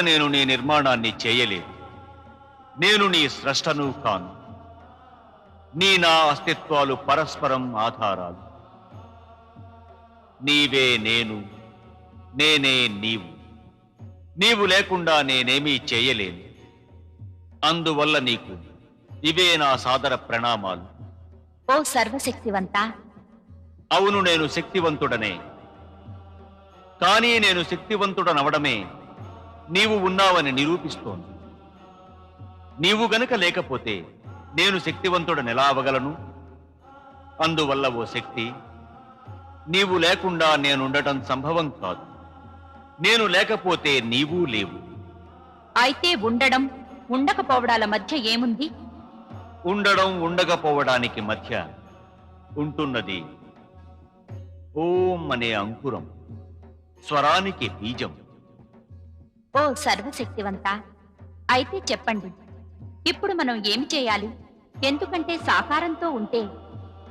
నేను నీ నిర్మాణాన్ని చేయలేదు. నేను నీ స్రష్టను కాను. నీ నా అస్తిత్వాలు పరస్పరం ఆధారాలు. నీవే నేను, నేనే నీవు. నీవు లేకుండా నేనేమీ చేయలేను. అందువల్ల నీకు ఇవే నా సాదర ప్రణామాలు. ఓ సర్వశక్తివంత. అవును, నేను శక్తివంతుడనే. కానీ నేను శక్తివంతుడనవడమే నీవు ఉన్నావని నిరూపిస్తోంది. నీవు గనుక లేకపోతే నేను శక్తివంతుడనెలా అవగలను? అందువల్ల ఓ శక్తి, నీవు లేకుండా నేనుండటం సంభవం కాదు. నేను లేకపోతే నీవు లేవు. అయితే ఉండడం ఉండకపోవడాల మధ్య ఏముంది? ఉండడం ఉండకపోవడానికి మధ్య ఉంటున్నది ఓం అనే అంకురం, స్వరానికి బీజం. ఓ సర్వశక్తివంత, అయితే చెప్పండి, ఇప్పుడు మనం ఏమి చేయాలి? ఎందుకంటే సాకారంతో ఉంటే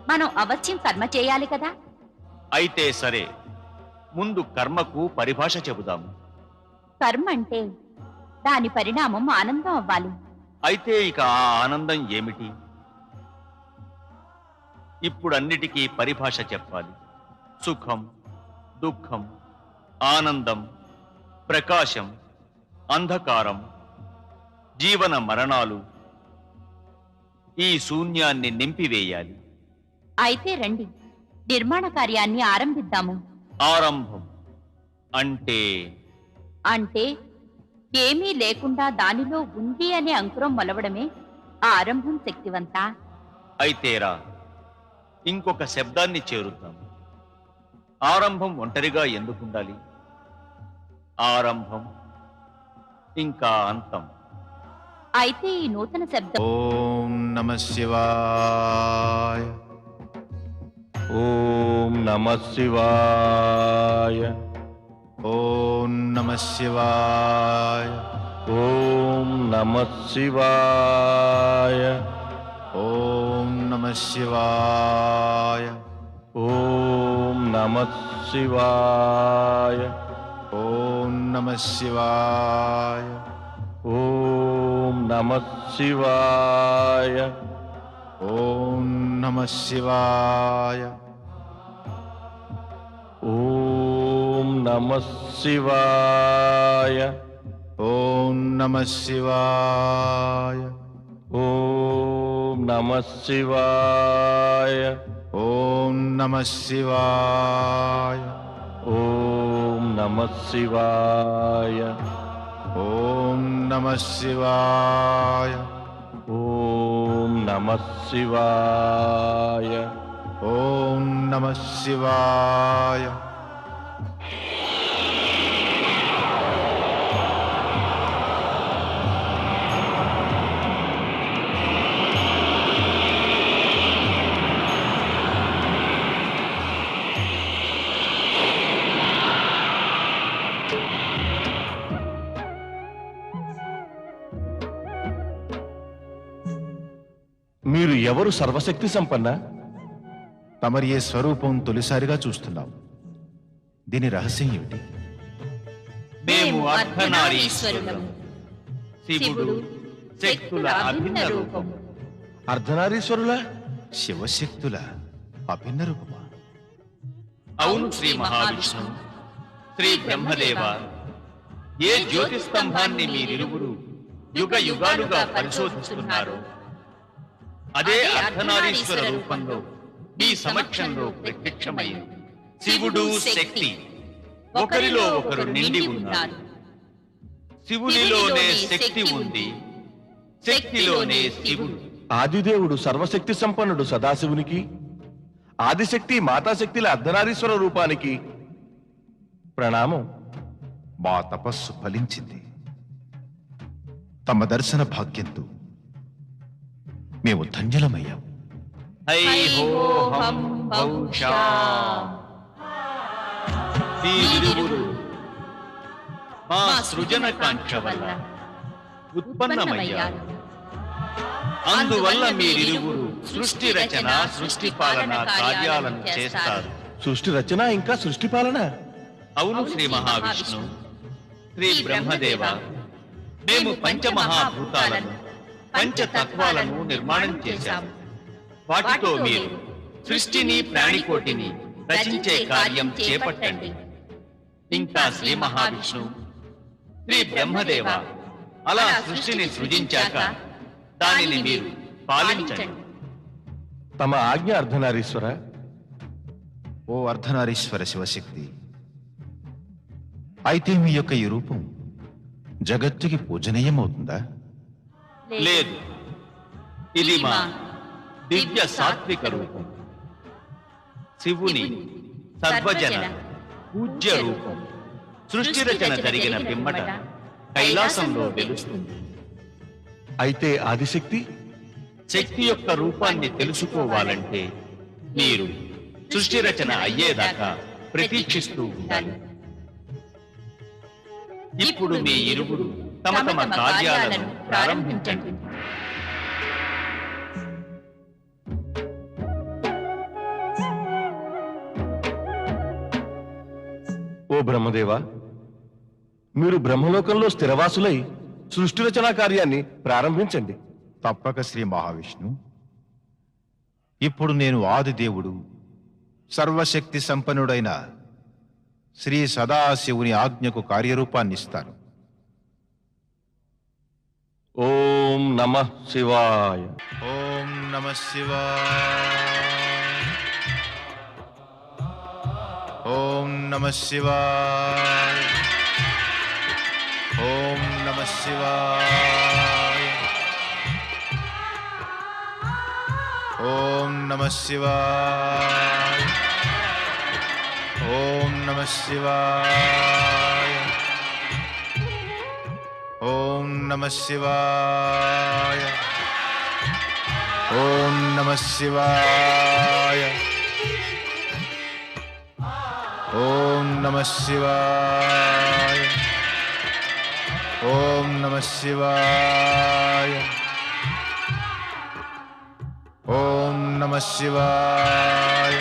మనం అవశ్యం కర్మ చేయాలి కదా. అయితే సరే, ముందు కర్మకు పరిభాష చెబుదాము. కర్మ అంటే దాని పరిణామం ఆనందం అవ్వాలి. అయితే ఇక ఆ ఆనందం ఏమిటి? ఇప్పుడన్నిటికీ పరిభాష చెప్పాలి. సుఖం, దుఃఖం, ఆనందం, ప్రకాశం, అంధకారం, జీవన మరణాలు, ఈ శూన్యాన్ని నింపివేయాలి. అయితే రండి, నిర్మాణ కార్యాన్ని ఆరంభిద్దాము. ఆరంభం అంటే అంటే ఏమీ లేకుండా దానిలో ఉంది అనే అంకురం మొలవడమే ఆరంభం. శక్తివంత. అయితేరా, ఇంకొక శబ్దాన్ని చేరుద్దాం. ఆరంభం ఒంటరిగా ఎందుకుండాలి? ఆరంభం ఇంకా అంతం. అయితే ఈ నూతన శబ్దం ఓం నమః శివాయ. ఓం నమః శివాయ. ఓం నమః శివాయ. ఓం నమః శివాయ. ఓం నమః శివాయ. ఓం నమః శివాయ. ఓం నమః శివాయ. ఓం నమః శివాయ. ఓం నమః శివాయ. ఓం నమః శివాయ. ఓం నమః శివాయ. ఓం నమః శివాయ. ఓం నమః శివాయ. ఓం నమః శివాయ. ఓం నమః శివాయ. ఓం నమః శివాయ. ఓం నమః శివాయ. మీరు ఎవరు సర్వశక్తి సంపన్న? తమరి ఏ స్వరూపం తొలిసారిగా చూస్తున్నాం. దీని రహస్యం ఏమిటి? మేము అర్ధనారీశ్వరులము. శివుడు శక్తుల అభిన్న రూపం. అర్ధనారీశ్వరుల? శివశక్తుల అభిన్న రూపమా? అవును శ్రీ మహావిష్ణు, శ్రీ బ్రహ్మదేవ. ఏ జ్యోతిస్తంభాన్ని మీరిరువురు యుగ యుగాలుగా పరిశోధిస్తున్నారు, అదే అర్ధనారీశ్వర రూపంలో మీ సమక్షంలో ప్రత్యక్షమైంది. శివుడు శక్తి ఒకరిలో ఒకరు నిండి ఉన్నారు. శివునిలోనే శక్తి ఉంది, శక్తిలోనే శివుడు. ఆదిదేవుడు సర్వశక్తి సంపన్నుడు సదాశివునికి, ఆదిశక్తి మాతాశక్తిల అర్ధనారీశ్వర రూపానికి ప్రణామం. మా తపస్సు ఫలించింది. తమ దర్శన భాగ్యంతో మేము ధన్యులమయ్యాం. హై హోహం బహుశా. మీరిరువురు మా సృజన కాంక్ష వల్ల ఉత్పన్నమయ్యారు. అందువల్ల మీరిరువురు సృష్టి రచన, సృష్టి పాలన కార్యాలను చేస్తారు. సృష్టి రచన ఇంకా సృష్టి పాలన? అవును శ్రీ మహావిష్ణు, శ్రీ బ్రహ్మదేవ. మేము పంచమహాభూతాలను పంచతత్వాలను నిర్మాణం చేశాము. వాటితో మీరు సృష్టిని ప్రాణికోటిని రచించే కార్యం చేపట్టండి. ఇంకా శ్రీ మహావిష్ణువు, శ్రీ బ్రహ్మదేవ అలా సృష్టిని సృజించాక దానిని మీరు పాలించండి. తమ ఆజ్ఞ అర్ధనారీశ్వర. ఓ అర్ధనారీశ్వర శివశక్తి, అయితే మీ యొక్క ఈ రూపం జగత్తుకి పూజనీయమవుతుందా? లేదు, ఇది మా దివ్య సాత్విక రూపం, శివుని సర్వజన పూజ్య రూపం. సృష్టి రచన జరిగిన పిమ్మట కైలాసంలో వెలుస్తుంది. అయితే ఆదిశక్తి? శక్తి యొక్క రూపాన్ని తెలుసుకోవాలంటే మీరు సృష్టి రచన అయ్యేదాకా ప్రతీక్షిస్తూ ఉండాలి. ఇప్పుడు మీ ఇరువురు తమ తమ కార్యాలను ప్రారంభించండి. ఓ బ్రహ్మదేవ, మీరు బ్రహ్మలోకంలో స్థిరవాసులై సృష్టి రచనా కార్యాన్ని ప్రారంభించండి. తప్పక శ్రీ మహావిష్ణు. ఇప్పుడు నేను ఆదిదేవుడు, సర్వశక్తి సంపన్నుడైన శ్రీ సదాశివుని ఆజ్ఞకు కార్యరూపాన్ని ఇస్తాను. ఓం నమః శివాయ. ఓం నమః శివాయ. ఓం నమః శివాయ. ఓం నమః శివాయ. ఓం నమః శివాయ. ఓం నమః శివాయ. ఓం నమః శివాయ. ఓం నమః శివాయ. ఓం నమః శివాయ. ఓం నమః శివాయ. ఓం నమః శివాయ.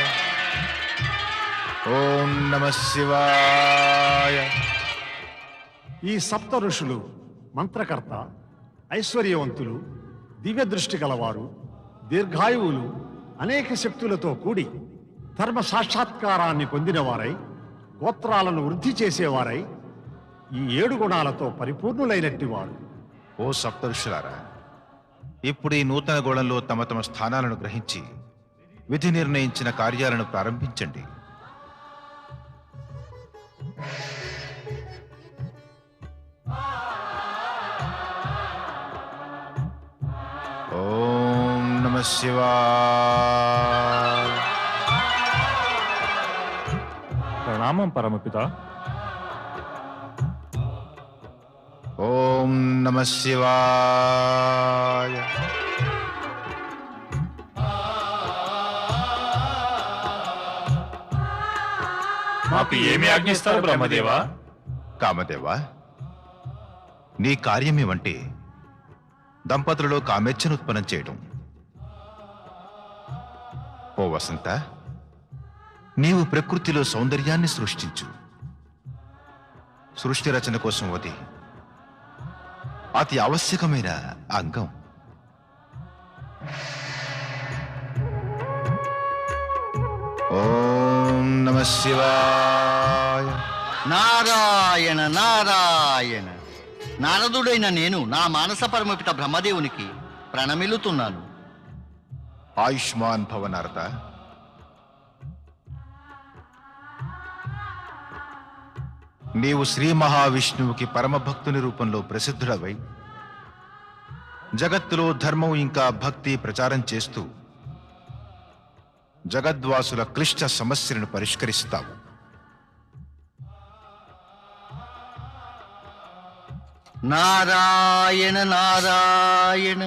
ఓం నమః శివాయ. ఈ సప్త ఋషులు మంత్రకర్త, ఐశ్వర్యవంతులు, దివ్య దృష్టి గలవారు, దీర్ఘాయువులు, అనేక శక్తులతో కూడి ధర్మ సాక్షాత్కారాన్ని పొందినవారై, గోత్రాలను వృద్ధి చేసేవారై, ఈ 7 గుణాలతో పరిపూర్ణులైనట్టి వారు. ఓ సప్తఋషులారా, ఇప్పుడు ఈ నూతన గోళంలో తమ తమ స్థానాలను గ్రహించి విధి నిర్ణయించిన కార్యాలను ప్రారంభించండి. ఓం నమః శివాయ. ప్రణామం పరమపిత. ఓం నమః శివాయ. మాకు ఏమి ఆజ్ఞిస్తారు బ్రహ్మదేవా? కామదేవా, నీ కార్యమేమంటే దంపతులలో కామేచ్ఛను ఉత్పన్నం చేయడం. ఓ వసంత, నీవు ప్రకృతిలో సౌందర్యాన్ని సృష్టించు. సృష్టి రచన కోసం అది అతి ఆవశ్యకమైన అంగం. ఓం నమః శివాయ. నారాయణ నారాయణ. నారదుడైన నేను నా మానస పరమపిత బ్రహ్మదేవునికి ప్రణమిల్లుతున్నాను. ఆయుష్మాన్ భవ నారద. నీవు శ్రీ మహావిష్ణువుకి పరమభక్తుని రూపంలో ప్రసిద్ధుడవై జగత్తులో ధర్మం ఇంకా భక్తి ప్రచారం చేస్తూ జగద్వాసుల క్లిష్ట సమస్యలను పరిష్కరిస్తావు. నారాయణ నారాయణ.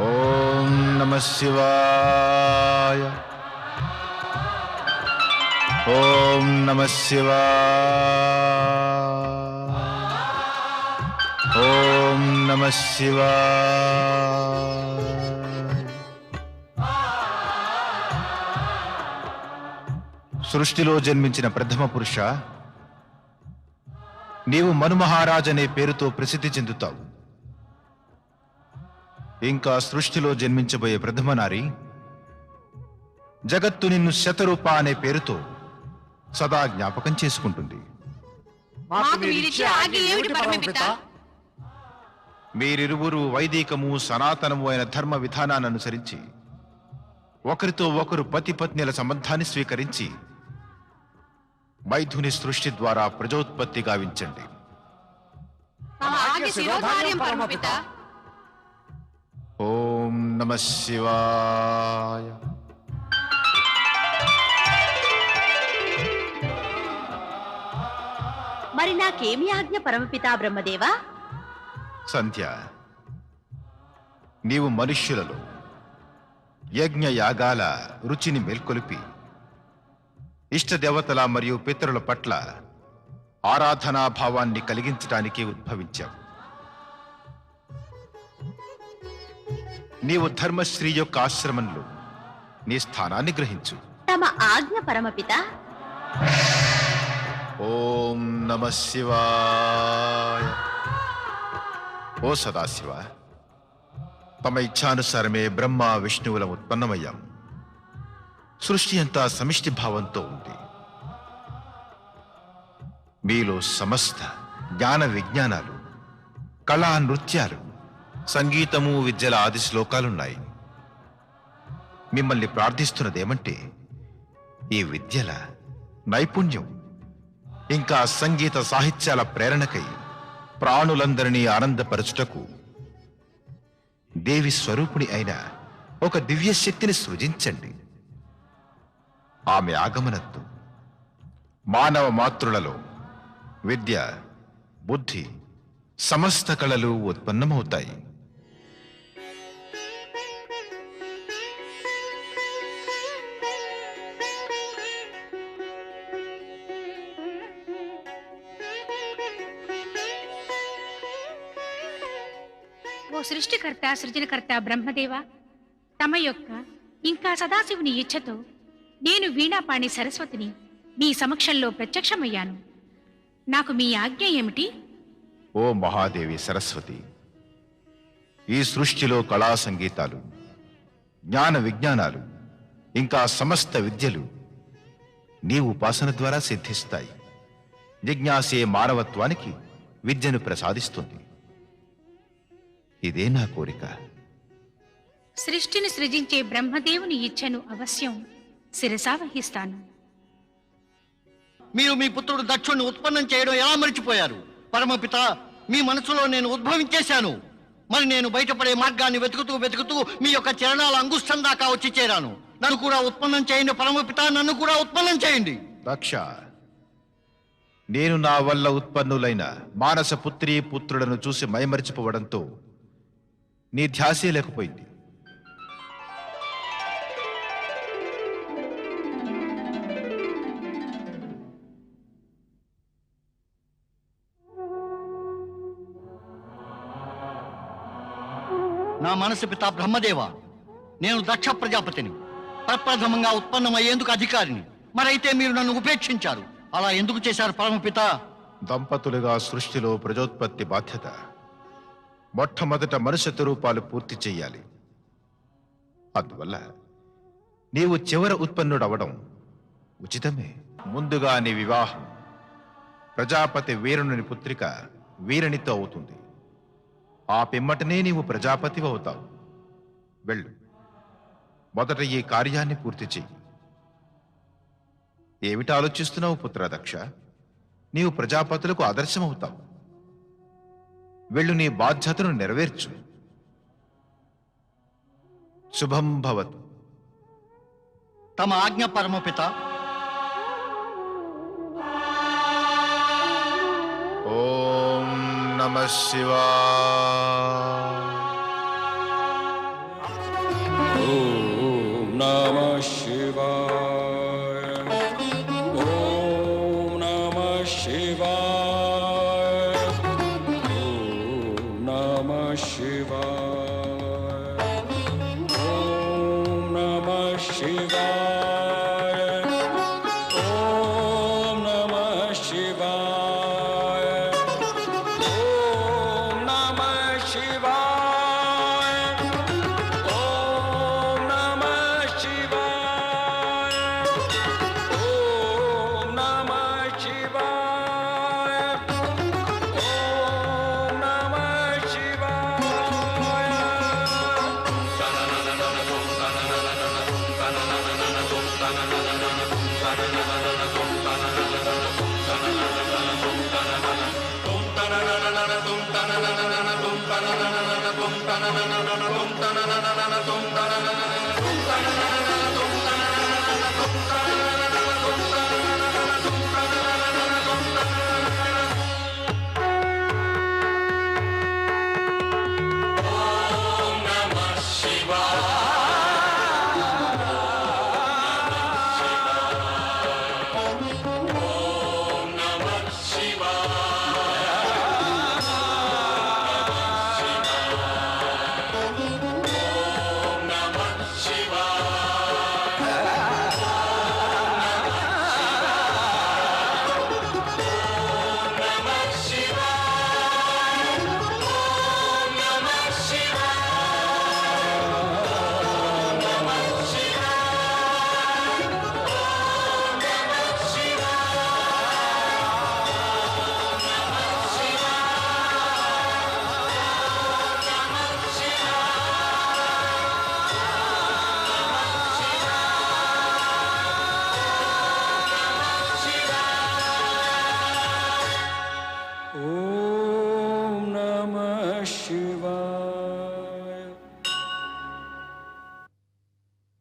ఓం నమః శివాయ. ఓం నమః శివాయ. ఓం నమః శివాయ. సృష్టిలో జన్మించిన ప్రథమ పురుష, నీవు మనుమహారాజ్ అనే పేరుతో ప్రసిద్ధి చెందుతావు. ఇంకా సృష్టిలో జన్మించబోయే ప్రథమ నారి జగత్తు నిన్ను శతరూప అనే పేరుతో సదా జ్ఞాపకం చేసుకుంటుంది. మాకు మీరిచ్చే ఆజ్ఞ ఏమిటి పరమపిత? మీరిరువురు వైదికము సనాతనము అయిన ధర్మ విధానాన్ని అనుసరించి ఒకరితో ఒకరు పతి పత్నిల సంబంధాన్ని స్వీకరించి మైథుని సృష్టి ద్వారా ప్రజోత్పత్తి గావించండి. ఓం నమః శివాయ. మరి నాకేమి ఆజ్ఞ పరమపితా బ్రహ్మదేవా? సంధ్య, నీవు మనుష్యులలో యజ్ఞ యాగాల రుచిని మేల్కొలిపి ఇష్టదేవతల మరియు పితరుల పట్ల ఆరాధనా భావాన్ని కలిగించడానికి ఉద్భవించావు. నీవు ధర్మశ్రీ యొక్క ఆశ్రమంలో నీ స్థానాన్ని గ్రహించు. తమ ఆజ్ఞ పరమపిత. ఓం నమః శివాయ. ఓ సదాశివ, తమ ఇచ్ఛానుసారమే బ్రహ్మ విష్ణువుల ఉత్పన్నమయ్యాం. సృష్టి అంతా సమిష్టి భావంతో ఉంది. మీలో సమస్త జ్ఞాన విజ్ఞానాలు, కళా నృత్యాలు, సంగీతము విద్యల ఆది శ్లోకాలున్నాయి. మిమ్మల్ని ప్రార్థిస్తున్నదేమంటే ఈ విద్యల నైపుణ్యం ఇంకా సంగీత సాహిత్యాల ప్రేరణకై ప్రాణులందరినీ ఆనందపరచుటకు దేవి స్వరూపిణి అయిన ఒక దివ్య శక్తిని సృజించండి. ఆమె ఆగమనంతో మానవ మాతృలలో విద్య, బుద్ధి, సమస్త కళలు ఉత్పన్నమవుతాయి. ఓ సృష్టికర్త సృజనకర్త బ్రహ్మదేవ, తమ యొక్క ఇంకా సదాశివుని ఇచ్ఛతో నేను వీణాపాణి సరస్వతిని మీ సమక్షంలో ప్రత్యక్షమయ్యాను. నాకు మీ ఆజ్ఞ ఏమిటి? ఓ మహాదేవి సరస్వతి, ఈ సృష్టిలో కళా సంగీతాలు, జ్ఞాన విజ్ఞానాలు ఇంకా సమస్త విద్యలు నీ ఉపాసన ద్వారా సిద్ధిస్తాయి. జిజ్ఞాసే మానవత్వానికి విద్యను ప్రసాదిస్తుంది. ఇదే నా కోరిక. సృష్టిని సృజించే బ్రహ్మదేవుని ఇచ్ఛను అవశ్యం శిరసావహిస్తాను. మీరు మీ పుత్రుడు దక్షుణ్ణి ఉత్పన్నం చేయడం ఎలా మర్చిపోయారు? పరమపిత, మీ మనసులో నేను ఉద్భవించేశాను. మరి నేను బయటపడే మార్గాన్ని వెతుకుతూ మీ యొక్క చరణాల అంగుష్టం దాకా వచ్చి చేరాను. నన్ను కూడా ఉత్పన్నం చేయండి పరమపిత, నన్ను కూడా ఉత్పన్నం చేయండి. దక్ష, నేను నా వల్ల ఉత్పన్నులైన మానస పుత్రీ పుత్రులను చూసి మైమరిచిపోవడంతో నీ ధ్యాసే లేకపోయింది. నా మనసు పిత బ్రహ్మదేవ, నేను దక్ష ప్రజాపతిని, ప్రప్రథమంగా ఉత్పన్నమయ్యేందుకు అధికారిని. మరైతే మీరు నన్ను ఉపేక్షించారు. అలా ఎందుకు చేశారు పరమపిత? దంపతులుగా సృష్టిలో ప్రజోత్పత్తి బాధ్యత. మొట్టమొదట మనుష్య రూపాలు పూర్తి చెయ్యాలి. అందువల్ల నీవు చివర ఉత్పన్నుడవడం ఉచితమే. ముందుగా నీ వివాహం ప్రజాపతి వీరుని పుత్రిక వీరనితో అవుతుంది. ఆ పిమ్మటనే నీవు ప్రజాపతి అవుతావు. వెళ్ళు, మొదట ఈ కార్యాన్ని పూర్తి చెయ్యి. ఏమిటి ఆలోచిస్తున్నావు పుత్ర దక్ష? నీవు ప్రజాపతులకు ఆదర్శమవుతావు. వెళ్ళు, నీ బాధ్యతను నెరవేర్చు. శుభం భవతు. తమ ఆజ్ఞ పరమపిత. ఓం నమః శివాయ. ఓం నమః శివాయ. ఓం నమః శివాయ. ఓం నమః శివాయ. ఓం నమః శివాయ. ఓం నమః శివాయ. शिवाय ॐ नमः शिवाय ॐ नमः शिवाय ॐ नमः शिवाय tum